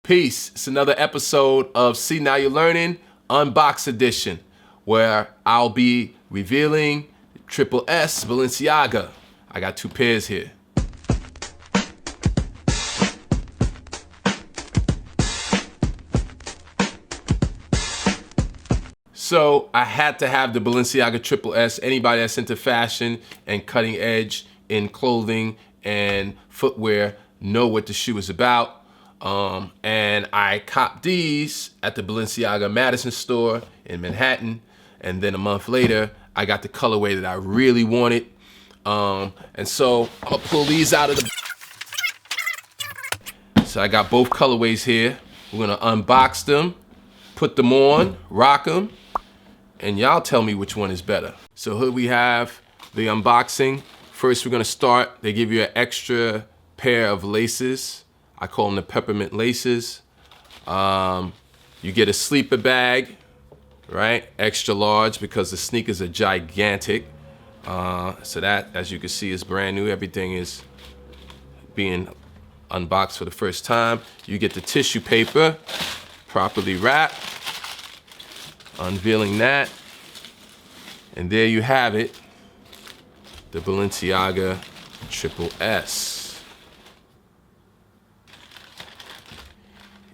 Peace. It's another episode of See Now You're Learning, Unboxed Edition, where I'll be revealing Triple S Balenciaga. I got two pairs here. So I had to have the Balenciaga Triple S. Anybody that's into fashion and cutting edge in clothing and footwear know what the shoe is about. And I copped these at the Balenciaga Madison store in Manhattan. And then a month later, I got the colorway that I really wanted. And so I'll pull these out of the... So I got both colorways here. We're gonna unbox them, put them on, rock them, and y'all tell me which one is better. So here we have the unboxing. First, we're gonna start. They give you an extra pair of laces. I call them the peppermint laces. You get a sleeper bag, right? Extra large because the sneakers are gigantic. So that, as you can see, is brand new. Everything is being unboxed for the first time. You get the tissue paper, properly wrapped. Unveiling that. And there you have it. The Balenciaga Triple S.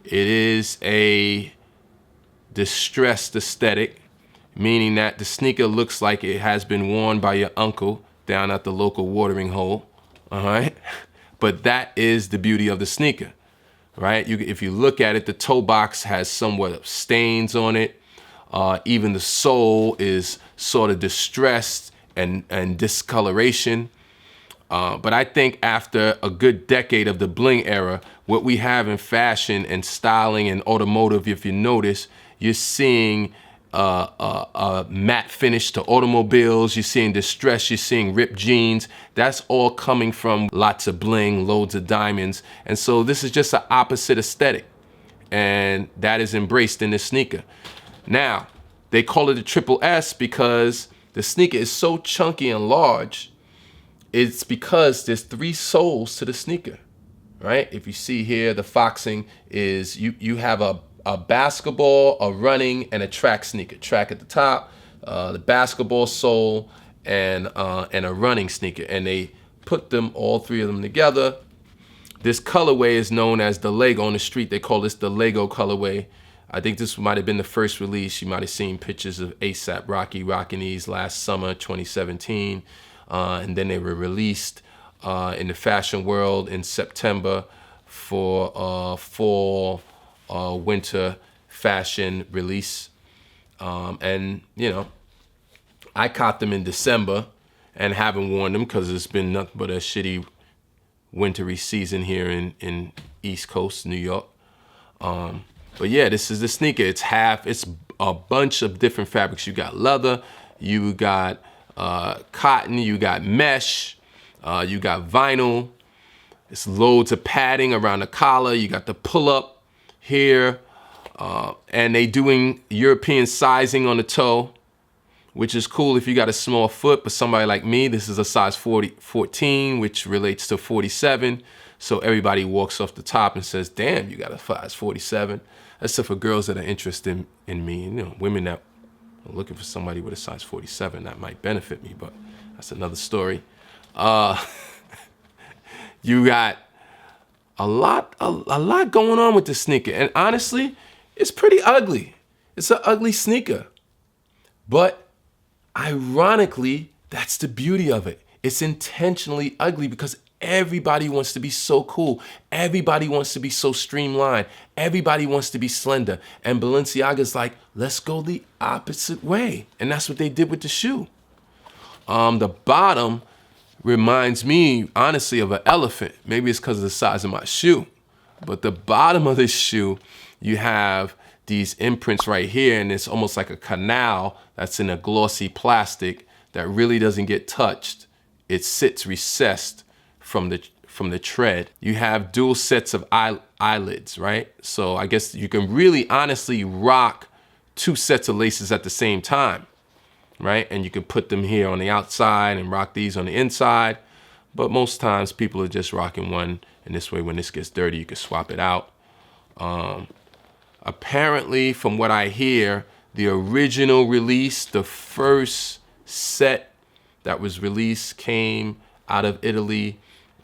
It is a distressed aesthetic, meaning that the sneaker looks like it has been worn by your uncle down at the local watering hole, all right? But that is the beauty of the sneaker, right? If you look at it, the toe box has somewhat of stains on it. Even the sole is sort of distressed and discoloration. But I think after a good decade of the bling era, what we have in fashion and styling and automotive, if you notice, you're seeing matte finish to automobiles, you're seeing distress, you're seeing ripped jeans. That's all coming from lots of bling, loads of diamonds. And so this is just an opposite aesthetic. And that is embraced in this sneaker. Now, they call it a Triple S because the sneaker is so chunky and large. It's because there's 3 soles to the sneaker, right? If you see here, the foxing is you have a basketball, a running, and a track sneaker. Track at the top, the basketball sole, and a running sneaker. And they put them, all 3 of them together. This colorway is known as the Lego. On the street, they call this the Lego colorway. I think this might have been the first release. You might have seen pictures of A$AP Rocky rocking these last summer, 2017. And then they were released in the fashion world in September for fall, winter fashion release. And, you know, I caught them in December and haven't worn them because it's been nothing but a shitty wintry season here in East Coast, New York. But yeah, this is the sneaker. It's a bunch of different fabrics. You got leather, you got cotton, you got mesh, you got vinyl. It's loads of padding around the collar. You got the pull-up here. And they doing European sizing on the toe, which is cool if you got a small foot, but somebody like me, this is a size 14, which relates to 47. So everybody walks off the top and says, damn, you got a size 47. Except for girls that are interested in me, you know, women that are looking for somebody with a size 47 that might benefit me, but that's another story. You got a lot going on with this sneaker, and honestly, it's pretty ugly. It's an ugly sneaker, but ironically, that's the beauty of it. It's intentionally ugly because everybody wants to be so cool. Everybody wants to be so streamlined. Everybody wants to be slender. And Balenciaga's like, let's go the opposite way. And that's what they did with the shoe. The bottom reminds me, honestly, of an elephant. Maybe it's because of the size of my shoe. But the bottom of this shoe, you have these imprints right here, and it's almost like a canal that's in a glossy plastic that really doesn't get touched. It sits recessed from the tread. You have dual sets of eyelids, right? So I guess you can really honestly rock 2 sets of laces at the same time, right? And you can put them here on the outside and rock these on the inside. But most times people are just rocking one, and this way when this gets dirty, you can swap it out. Apparently, from what I hear, the original release, the first set that was released came out of Italy,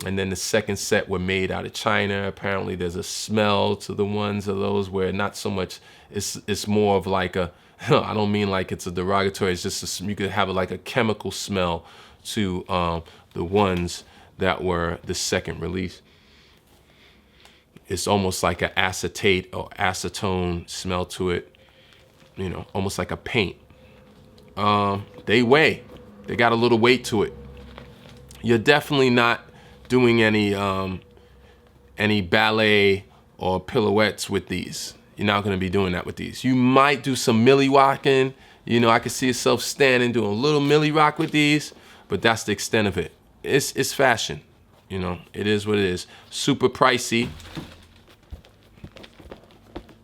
and then the second set were made out of China. Apparently there's a smell to the ones of those where not so much, it's more of like a, I don't mean like it's a derogatory, it's just you could have like a chemical smell to the ones that were the second release. It's almost like an acetate or acetone smell to it, you know, almost like a paint. They weigh, they got a little weight to it. You're definitely not doing any ballet or pirouettes with these. You're not gonna be doing that with these. You might do some milli rocking. You know, I can see yourself standing, doing a little milli rock with these, but that's the extent of it. It's fashion, you know, it is what it is. Super pricey,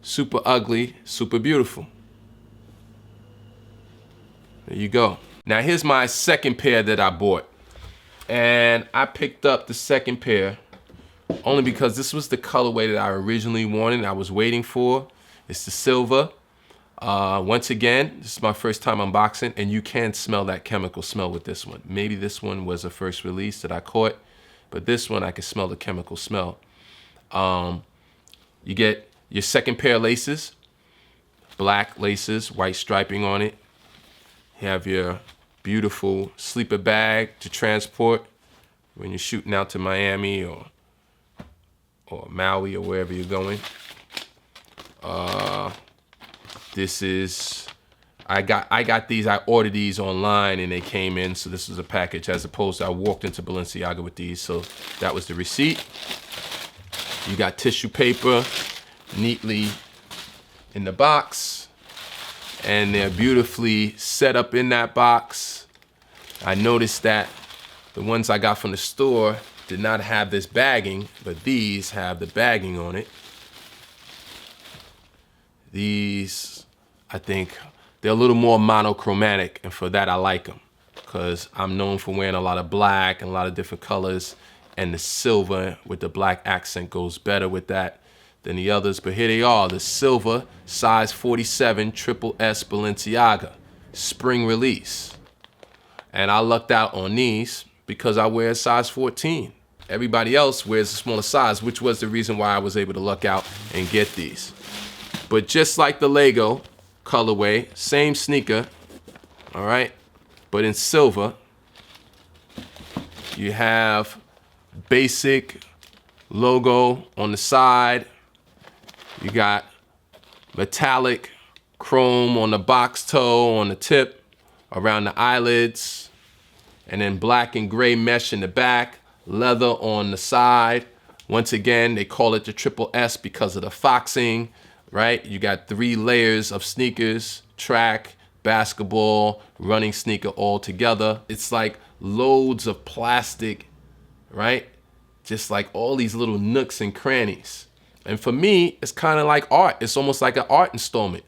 super ugly, super beautiful. There you go. Now here's my second pair that I bought. And I picked up the second pair only because this was the colorway that I originally wanted, I was waiting for. It's the silver. Once again, this is my first time unboxing, and you can smell that chemical smell with this one. Maybe this one was a first release that I caught, but this one I can smell the chemical smell. You get your second pair of laces, black laces, white striping on it. You have your beautiful sleeper bag to transport when you're shooting out to Miami or Maui or wherever you're going. This is, I got these, I ordered these online and they came in, so this was a package, as opposed to I walked into Balenciaga with these, so that was the receipt. You got tissue paper neatly in the box, and they're beautifully set up in that box. I noticed that the ones I got from the store did not have this bagging, but these have the bagging on it. These, I think, they're a little more monochromatic, and for that I like them, because I'm known for wearing a lot of black and a lot of different colors, and the silver with the black accent goes better with that than the others. But here they are, the silver size 47 triple S Balenciaga spring release. And I lucked out on these because I wear a size 14. Everybody else wears a smaller size, which was the reason why I was able to luck out and get these. But just like the Lego colorway, same sneaker, all right? But in silver, you have basic logo on the side. You got metallic chrome on the box toe, on the tip, around the eyelids, and then black and gray mesh in the back, leather on the side. Once again, they call it the triple S because of the foxing, right? You got 3 layers of sneakers, track, basketball, running sneaker all together. It's like loads of plastic, right? Just like all these little nooks and crannies. And for me, it's kind of like art. It's almost like an art installment.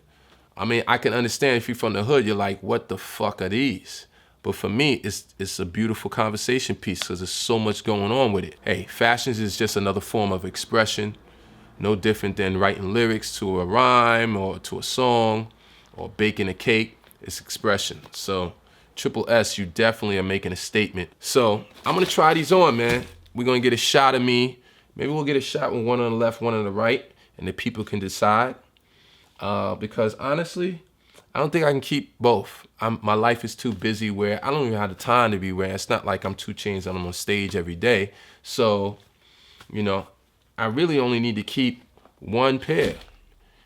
I mean, I can understand if you're from the hood, you're like, what the fuck are these? But for me, it's a beautiful conversation piece because there's so much going on with it. Hey, fashions is just another form of expression, no different than writing lyrics to a rhyme or to a song or baking a cake. It's expression. So triple S, you definitely are making a statement. So I'm gonna try these on, man. We're gonna get a shot of me. Maybe we'll get a shot with one on the left, one on the right, and the people can decide. Because honestly, I don't think I can keep both. My life is too busy where I don't even have the time to be wearing. It's not like I'm 2 Chainz and I'm on stage every day. So, you know, I really only need to keep one pair.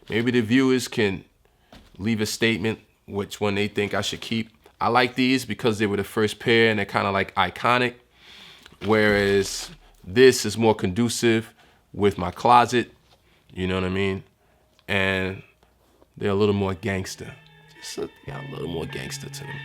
Maybe the viewers can leave a statement which one they think I should keep. I like these because they were the first pair and they're kind of like iconic. Whereas this is more conducive with my closet, you know what I mean? And they're a little more gangster. Just got a little more gangster to them.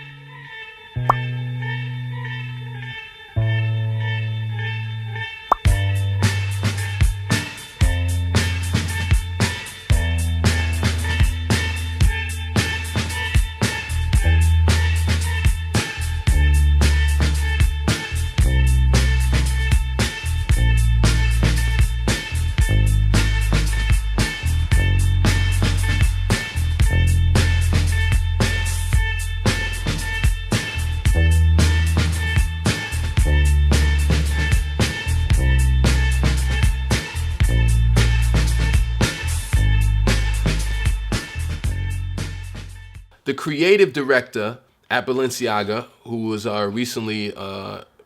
The creative director at Balenciaga, who was recently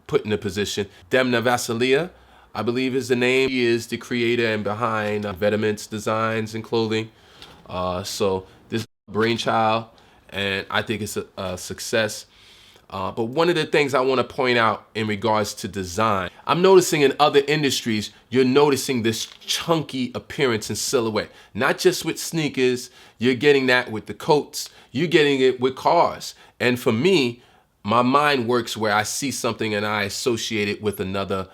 put in a position, Demna Vassilia, I believe is the name. He is the creator and behind Vetements designs and clothing. So this brainchild, and I think it's a success. But one of the things I want to point out in regards to design, I'm noticing in other industries, you're noticing this chunky appearance and silhouette. Not just with sneakers, you're getting that with the coats, you're getting it with cars. And for me, my mind works where I see something and I associate it with another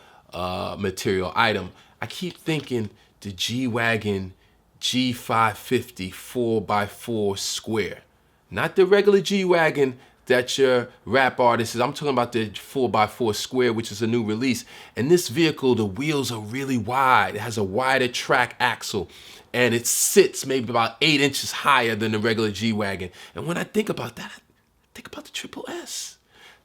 material item. I keep thinking the G-Wagon G550 4x4 square. Not the regular G-Wagon that your rap artist is. I'm talking about the 4x4 square, which is a new release. And this vehicle, the wheels are really wide. It has a wider track axle, and it sits maybe about 8 inches higher than the regular G-Wagon. And when I think about that, I think about the Triple S.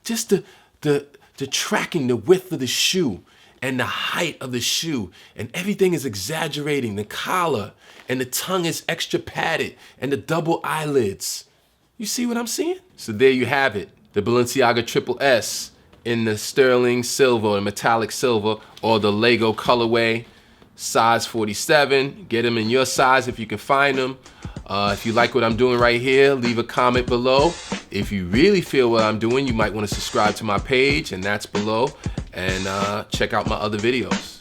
Just the tracking, the width of the shoe and the height of the shoe, and everything is exaggerating. The collar and the tongue is extra padded, and the double eyelids. You see what I'm seeing? So there you have it. The Balenciaga Triple S in the sterling silver or metallic silver, or the Lego colorway, size 47. Get them in your size if you can find them. If you like what I'm doing right here, leave a comment below. If you really feel what I'm doing, you might want to subscribe to my page, and that's below. And check out my other videos.